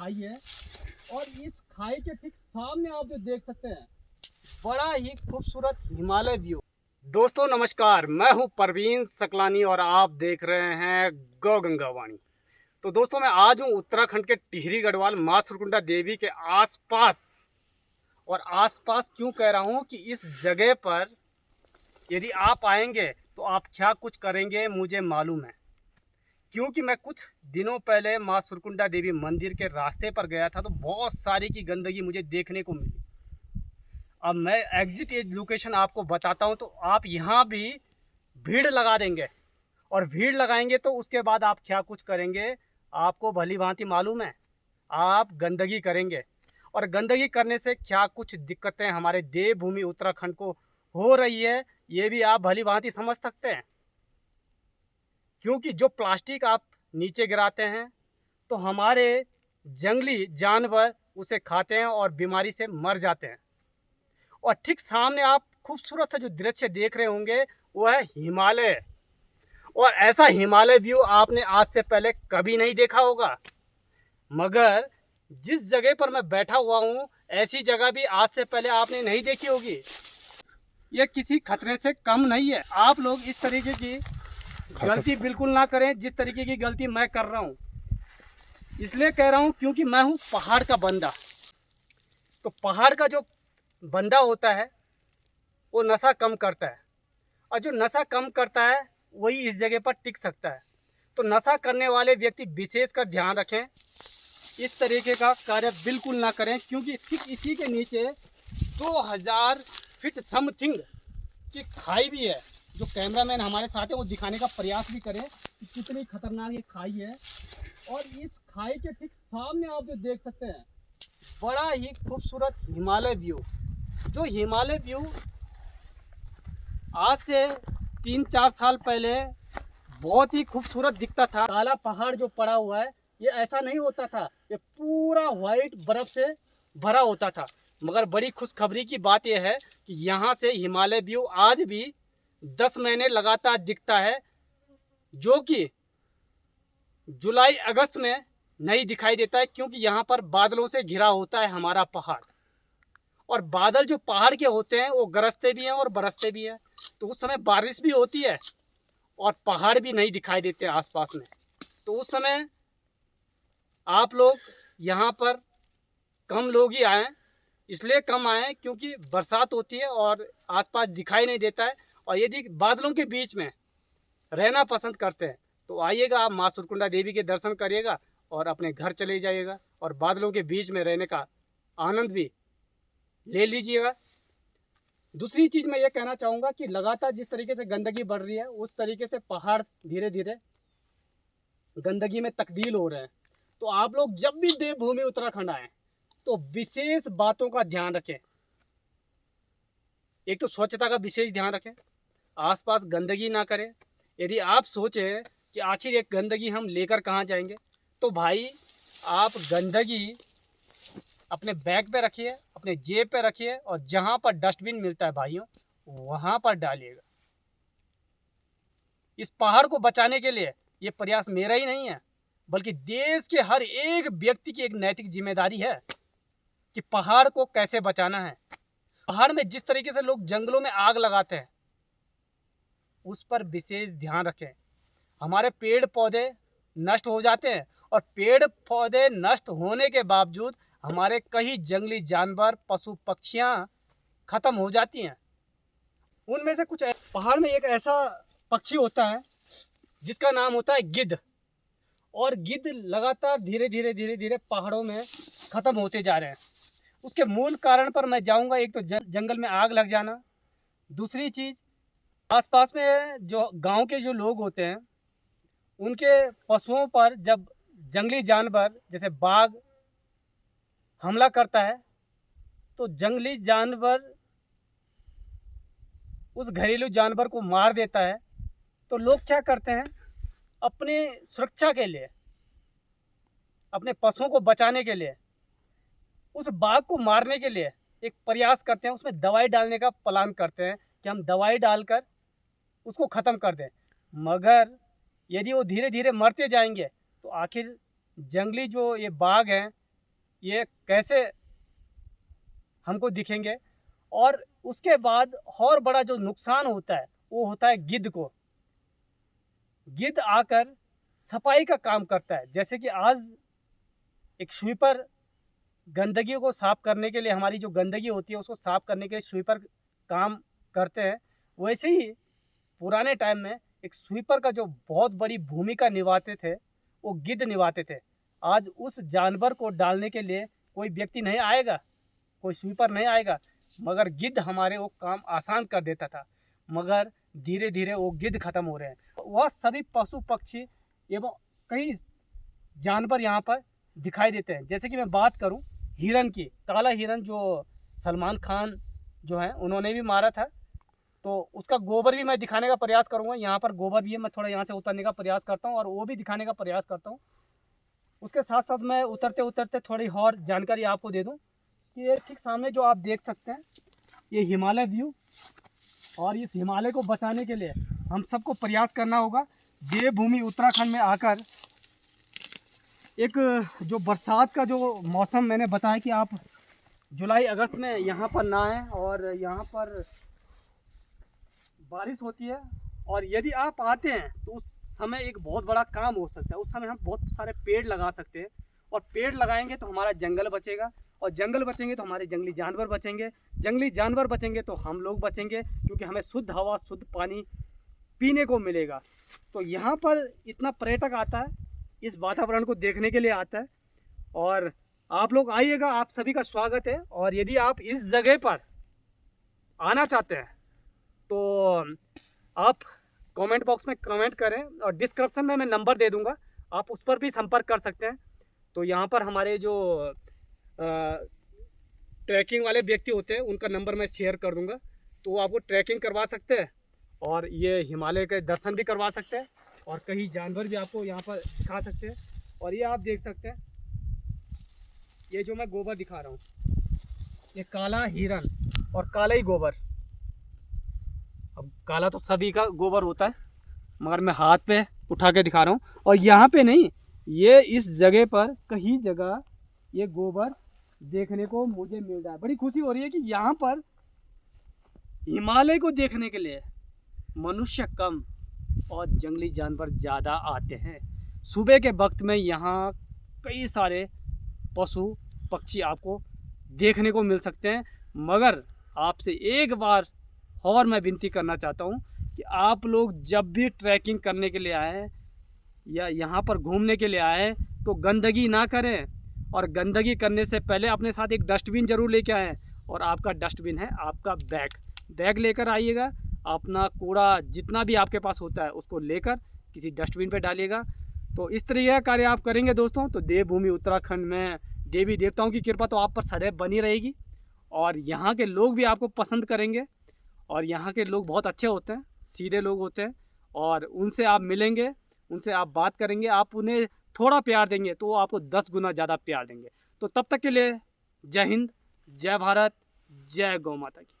खाई है और इस खाई के ठीक सामने आप जो देख सकते हैं बड़ा ही खूबसूरत हिमालय व्यू। दोस्तों नमस्कार, मैं हूं परवीन सकलानी और आप देख रहे हैं गौ गंगा वाणी। तो दोस्तों मैं आज हूं उत्तराखंड के टिहरी गढ़वाल मां सुरकुंडा देवी के आसपास। और आसपास क्यों कह रहा हूं कि इस जगह पर यदि आप आएंगे तो आप क्या कुछ करेंगे मुझे मालूम है, क्योंकि मैं कुछ दिनों पहले मां सुरकुंडा देवी मंदिर के रास्ते पर गया था तो बहुत सारी की गंदगी मुझे देखने को मिली। अब मैं एग्जिट लोकेशन आपको बताता हूं तो आप यहाँ भी भीड़ लगा देंगे और भीड़ लगाएंगे तो उसके बाद आप क्या कुछ करेंगे आपको भली भांति मालूम है। आप गंदगी करेंगे और गंदगी करने से क्या कुछ दिक्कतें हमारे देवभूमि उत्तराखंड को हो रही है ये भी आप भली भांति समझ सकते हैं। क्योंकि जो प्लास्टिक आप नीचे गिराते हैं तो हमारे जंगली जानवर उसे खाते हैं और बीमारी से मर जाते हैं। और ठीक सामने आप खूबसूरत सा जो दृश्य देख रहे होंगे वो है हिमालय। और ऐसा हिमालय व्यू आपने आज से पहले कभी नहीं देखा होगा, मगर जिस जगह पर मैं बैठा हुआ हूँ ऐसी जगह भी आज से पहले आपने नहीं देखी होगी। यह किसी खतरे से कम नहीं है। आप लोग इस तरीके की गलती बिल्कुल ना करें जिस तरीके की गलती मैं कर रहा हूँ। इसलिए कह रहा हूँ क्योंकि मैं हूँ पहाड़ का बंदा। तो पहाड़ का जो बंदा होता है वो नशा कम करता है और जो नशा कम करता है वही इस जगह पर टिक सकता है। तो नशा करने वाले व्यक्ति विशेष कर ध्यान रखें, इस तरीके का कार्य बिल्कुल ना करें। क्योंकि ठीक इसी के नीचे 2000 फीट समथिंग की खाई भी है। जो कैमरामैन हमारे साथ है वो दिखाने का प्रयास भी करें कि कितनी खतरनाक ये खाई है। और इस खाई के ठीक सामने आप जो देख सकते हैं बड़ा ही खूबसूरत हिमालय व्यू। जो हिमालय व्यू आज से 3-4 साल पहले बहुत ही खूबसूरत दिखता था। काला पहाड़ जो पड़ा हुआ है ये ऐसा नहीं होता था, ये पूरा वाइट बर्फ से भरा होता था। मगर बड़ी खुशखबरी की बात यह है कि यहाँ से हिमालय व्यू आज भी 10 महीने लगातार दिखता है, जो कि जुलाई अगस्त में नहीं दिखाई देता है। क्योंकि यहाँ पर बादलों से घिरा होता है हमारा पहाड़। और बादल जो पहाड़ के होते हैं वो गरजते भी हैं और बरसते भी हैं, तो उस समय बारिश भी होती है और पहाड़ भी नहीं दिखाई देते आसपास में। तो उस समय आप लोग यहाँ पर कम लोग ही आएँ। इसलिए कम आएँ क्योंकि बरसात होती है और आसपास दिखाई नहीं देता है। और यदि बादलों के बीच में रहना पसंद करते हैं तो आइएगा, आप माँ सुरकुंडा देवी के दर्शन करिएगा और अपने घर चले जाइएगा और बादलों के बीच में रहने का आनंद भी ले लीजिएगा। दूसरी चीज़ मैं ये कहना चाहूँगा कि लगातार जिस तरीके से गंदगी बढ़ रही है उस तरीके से पहाड़ धीरे धीरे गंदगी में तब्दील हो रहे हैं। तो आप लोग जब भी देवभूमि उत्तराखंड आएँ तो विशेष बातों का ध्यान रखें। एक तो स्वच्छता का विशेष ध्यान रखें, आसपास गंदगी ना करें। यदि आप सोचें कि आखिर एक गंदगी हम लेकर कहाँ जाएंगे तो भाई आप गंदगी अपने बैग पे रखिए, अपने जेब पे रखिए और जहाँ पर डस्टबिन मिलता है भाइयों वहाँ पर डालिएगा। इस पहाड़ को बचाने के लिए ये प्रयास मेरा ही नहीं है बल्कि देश के हर एक व्यक्ति की एक नैतिक जिम्मेदारी है कि पहाड़ को कैसे बचाना है। पहाड़ में जिस तरीके से लोग जंगलों में आग लगाते हैं उस पर विशेष ध्यान रखें। हमारे पेड़ पौधे नष्ट हो जाते हैं और पेड़ पौधे नष्ट होने के बावजूद हमारे कई जंगली जानवर पशु पक्षियां खत्म हो जाती हैं। उनमें से कुछ पहाड़ में एक ऐसा पक्षी होता है जिसका नाम होता है गिद्ध। और गिद्ध लगातार धीरे धीरे पहाड़ों में खत्म होते जा रहे हैं। उसके मूल कारण पर मैं जाऊंगा। एक तो जंगल में आग लग जाना, दूसरी चीज़ आसपास में जो गांव के जो लोग होते हैं उनके पशुओं पर जब जंगली जानवर जैसे बाघ हमला करता है तो जंगली जानवर उस घरेलू जानवर को मार देता है। तो लोग क्या करते हैं, अपने सुरक्षा के लिए, अपने पशुओं को बचाने के लिए उस बाघ को मारने के लिए एक प्रयास करते हैं, उसमें दवाई डालने का प्लान करते हैं कि हम दवाई डालकर उसको ख़त्म कर दें। मगर यदि वो धीरे धीरे मरते जाएंगे तो आखिर जंगली जो ये बाघ हैं ये कैसे हमको दिखेंगे। और उसके बाद और बड़ा जो नुकसान होता है वो होता है गिद्ध को। गिद्ध आकर सफाई का काम करता है। जैसे कि आज एक स्वीपर गंदगी को साफ करने के लिए, हमारी जो गंदगी होती है उसको साफ करने के लिए स्वीपर काम करते हैं, वैसे ही पुराने टाइम में एक स्वीपर का जो बहुत बड़ी भूमिका निभाते थे वो गिद्ध निभाते थे। आज उस जानवर को डालने के लिए कोई व्यक्ति नहीं आएगा, कोई स्वीपर नहीं आएगा, मगर गिद्ध हमारे वो काम आसान कर देता था। मगर धीरे धीरे वो गिद्ध खत्म हो रहे हैं। वह सभी पशु पक्षी एवं कई जानवर यहाँ पर दिखाई देते हैं। जैसे कि मैं बात करूँ हिरन की, काला हिरन जो सलमान खान जो है उन्होंने भी मारा था, तो उसका गोबर भी मैं दिखाने का प्रयास करूँगा। यहाँ पर गोबर भी है, मैं थोड़ा यहाँ से उतरने का प्रयास करता हूँ और वो भी दिखाने का प्रयास करता हूँ। उसके साथ साथ मैं उतरते उतरते थोड़ी और जानकारी आपको दे दूँ कि ये ठीक सामने जो आप देख सकते हैं ये हिमालय व्यू, और इस हिमालय को बचाने के लिए हम सबको प्रयास करना होगा। देवभूमि उत्तराखंड में आकर एक जो बरसात का जो मौसम मैंने बताया कि आप जुलाई अगस्त में यहाँ पर ना आएँ, और यहाँ पर बारिश होती है, और यदि आप आते हैं तो उस समय एक बहुत बड़ा काम हो सकता है। उस समय हम बहुत सारे पेड़ लगा सकते हैं, और पेड़ लगाएंगे तो हमारा जंगल बचेगा, और जंगल बचेंगे तो हमारे जंगली जानवर बचेंगे, जंगली जानवर बचेंगे तो हम लोग बचेंगे, क्योंकि हमें शुद्ध हवा शुद्ध पानी पीने को मिलेगा। तो यहाँ पर इतना पर्यटक आता है, इस वातावरण को देखने के लिए आता है, और आप लोग आइएगा, आप सभी का स्वागत है। और यदि आप इस जगह पर आना चाहते हैं तो आप कमेंट बॉक्स में कमेंट करें, और डिस्क्रिप्शन में मैं नंबर दे दूंगा, आप उस पर भी संपर्क कर सकते हैं। तो यहाँ पर हमारे जो ट्रैकिंग वाले व्यक्ति होते हैं उनका नंबर मैं शेयर कर दूंगा, तो वो आपको ट्रैकिंग करवा सकते हैं, और ये हिमालय के दर्शन भी करवा सकते हैं, और कई जानवर भी आपको यहाँ पर दिखा सकते हैं। और ये आप देख सकते हैं, ये जो मैं गोबर दिखा रहा हूँ ये काला हिरन और काला ही गोबर। अब काला तो सभी का गोबर होता है, मगर मैं हाथ पे उठा के दिखा रहा हूँ। और यहाँ पे नहीं, ये इस जगह पर कहीं जगह ये गोबर देखने को मुझे मिल रहा है। बड़ी खुशी हो रही है कि यहाँ पर हिमालय को देखने के लिए मनुष्य कम और जंगली जानवर ज़्यादा आते हैं। सुबह के वक्त में यहाँ कई सारे पशु पक्षी आपको देखने को मिल सकते हैं। मगर आपसे एक बार और मैं विनती करना चाहता हूँ कि आप लोग जब भी ट्रैकिंग करने के लिए आएँ या यहाँ पर घूमने के लिए आएँ तो गंदगी ना करें, और गंदगी करने से पहले अपने साथ एक डस्टबिन ज़रूर लेके आएँ। और आपका डस्टबिन है आपका बैग लेकर आइएगा। अपना कूड़ा जितना भी आपके पास होता है उसको लेकर किसी डस्टबिन पे डालिएगा। तो इस तरीके का कार्य आप करेंगे दोस्तों, तो देवभूमि उत्तराखंड में देवी देवताओं की कृपा तो आप पर सदैव बनी रहेगी, और यहाँ के लोग भी आपको पसंद करेंगे। और यहाँ के लोग बहुत अच्छे होते हैं, सीधे लोग होते हैं, और उनसे आप मिलेंगे, उनसे आप बात करेंगे, आप उन्हें थोड़ा प्यार देंगे तो वो आपको 10 गुना ज़्यादा प्यार देंगे। तो तब तक के लिए जय हिंद, जय भारत, जय गौ माता की।